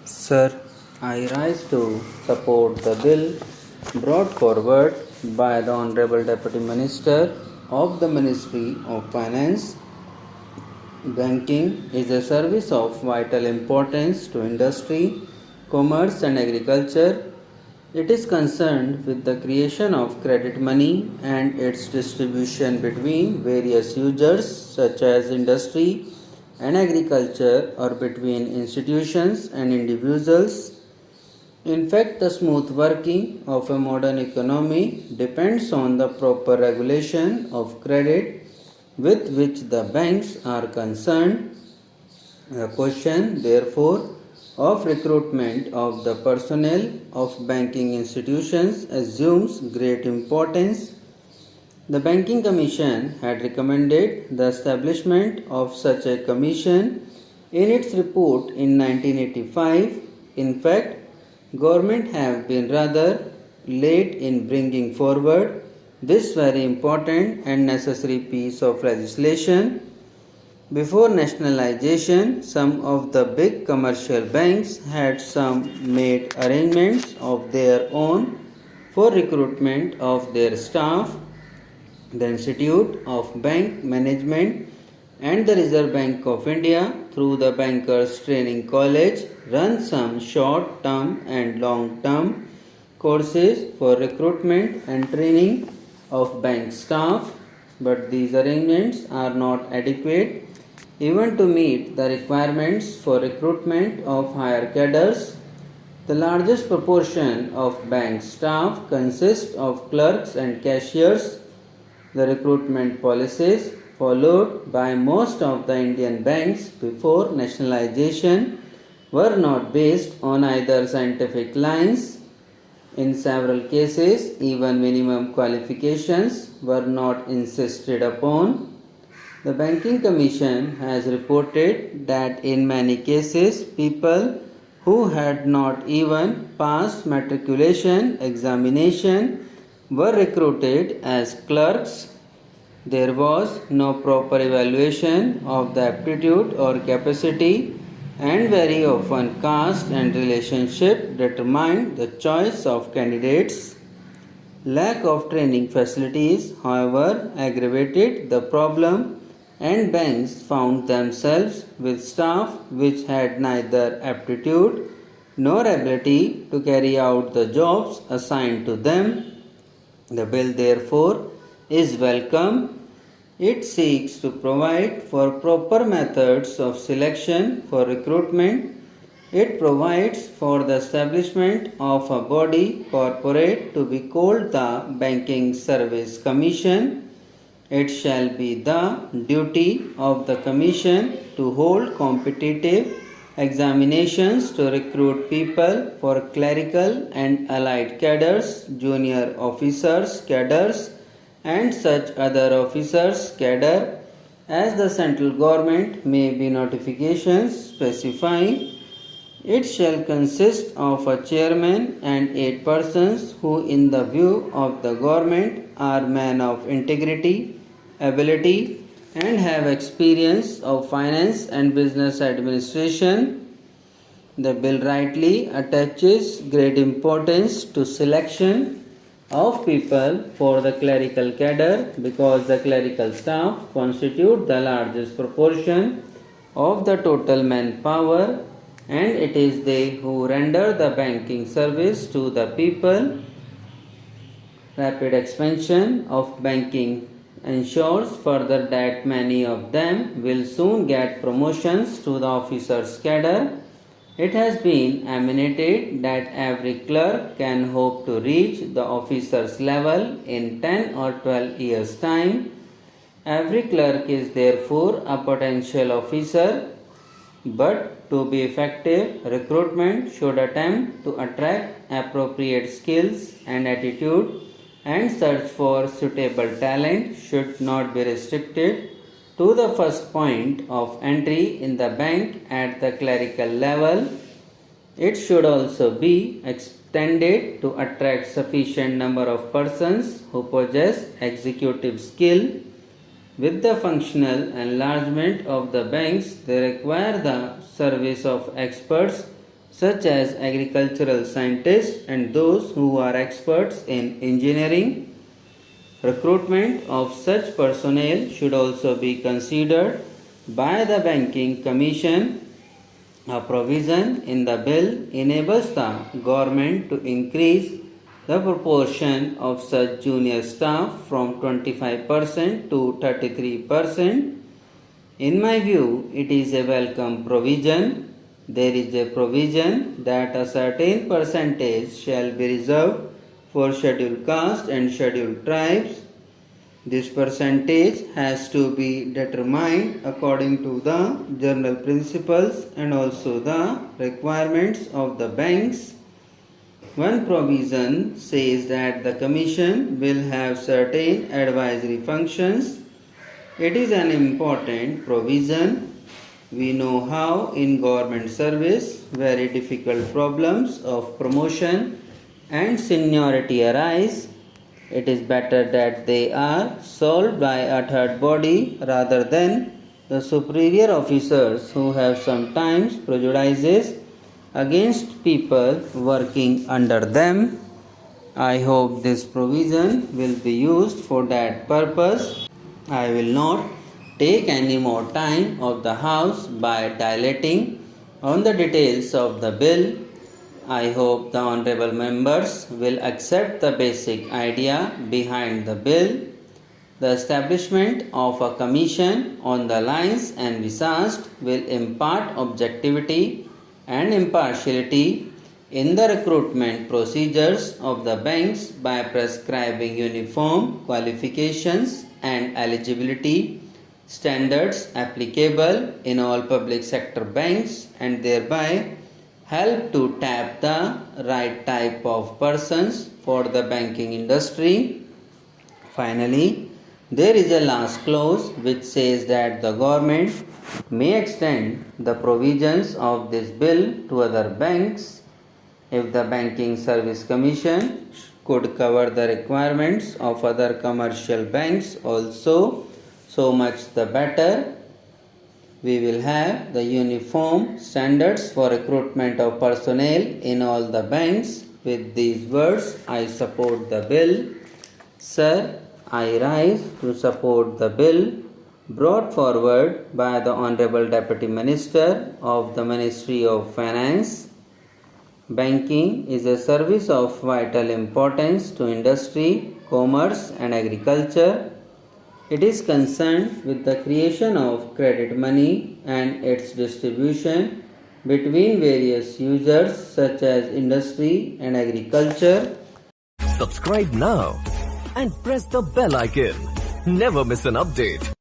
Sir, I rise to support the bill brought forward by the Honorable Deputy Minister of the Ministry of Finance. Banking is a service of vital importance to industry, commerce, and agriculture. It is concerned with the creation of credit money and its distribution between various users such as industry and agriculture or between institutions and individuals. In fact, the smooth working of a modern economy depends on the proper regulation of credit with which the banks are concerned. The question, therefore, of recruitment of the personnel of banking institutions assumes great importance. The Banking Commission had recommended the establishment of such a commission in its report in 1985. In fact, government have been rather late in bringing forward this very important and necessary piece of legislation. Before nationalization, some of the big commercial banks had made arrangements of their own for recruitment of their staff. The Institute of Bank Management and the Reserve Bank of India, through the Bankers Training College, run some short-term and long-term courses for recruitment and training of bank staff, but these arrangements are not adequate even to meet the requirements for recruitment of higher cadres. The largest proportion of bank staff consists of clerks and cashiers. The recruitment policies followed by most of the Indian banks before nationalization were not based on either scientific lines. In several cases, even minimum qualifications were not insisted upon. The Banking Commission has reported that in many cases, people who had not even passed matriculation examination were recruited as clerks. There was no proper evaluation of the aptitude or capacity, and very often caste and relationship determined the choice of candidates. Lack of training facilities, however, aggravated the problem, and banks found themselves with staff which had neither aptitude nor ability to carry out the jobs assigned to them. The bill, therefore, is welcome. It seeks to provide for proper methods of selection for recruitment. It provides for the establishment of a body corporate to be called the Banking Service Commission. It shall be the duty of the Commission to hold competitive examinations to recruit people for clerical and allied cadres, junior officers, cadres, and such other officers, cadre, as the central government may be notifications specifying. It shall consist of a chairman and 8 persons who, in the view of the government, are men of integrity, ability, and have experience of finance and business administration. The bill rightly attaches great importance to selection of people for the clerical cadre because the clerical staff constitute the largest proportion of the total manpower, and it is they who render the banking service to the people. Rapid expansion of banking ensures further that many of them will soon get promotions to the officers' cadre. It has been emanated that every clerk can hope to reach the officer's level in 10 or 12 years' time. Every clerk is therefore a potential officer, but to be effective, recruitment should attempt to attract appropriate skills and attitude, and search for suitable talent should not be restricted to the first point of entry in the bank at the clerical level. It should also be extended to attract sufficient number of persons who possess executive skill. With the functional enlargement of the banks, they require the service of experts such as agricultural scientists and those who are experts in engineering. Recruitment of such personnel should also be considered by the Banking Commission. A provision in the bill enables the government to increase the proportion of such junior staff from 25% to 33%. In my view, it is a welcome provision. There is a provision that a certain percentage shall be reserved for scheduled caste and scheduled tribes. This percentage has to be determined according to the general principles and also the requirements of the banks. One provision says that the Commission will have certain advisory functions. It is an important provision. We know how in government service very difficult problems of promotion and seniority arise. It is better that they are solved by a third body rather than the superior officers who have sometimes prejudices against people working under them. I hope this provision will be used for that purpose. I will not take any more time of the House by dilating on the details of the bill. I hope the honorable members will accept the basic idea behind the bill. The establishment of a commission on the lines envisaged will impart objectivity and impartiality in the recruitment procedures of the banks by prescribing uniform qualifications and eligibility standards applicable in all public sector banks and thereby help to tap the right type of persons for the banking industry. Finally, there is a last clause which says that the government may extend the provisions of this bill to other banks. If the Banking Service Commission could cover the requirements of other commercial banks also, so much the better. We will have the uniform standards for recruitment of personnel in all the banks. With these words, I support the bill. Sir, I rise to support the bill brought forward by the Honorable Deputy Minister of the Ministry of Finance. Banking is a service of vital importance to industry, commerce and agriculture. It is concerned with the creation of credit money and its distribution between various users such as industry and agriculture. Subscribe now and press the bell icon. Never miss an update.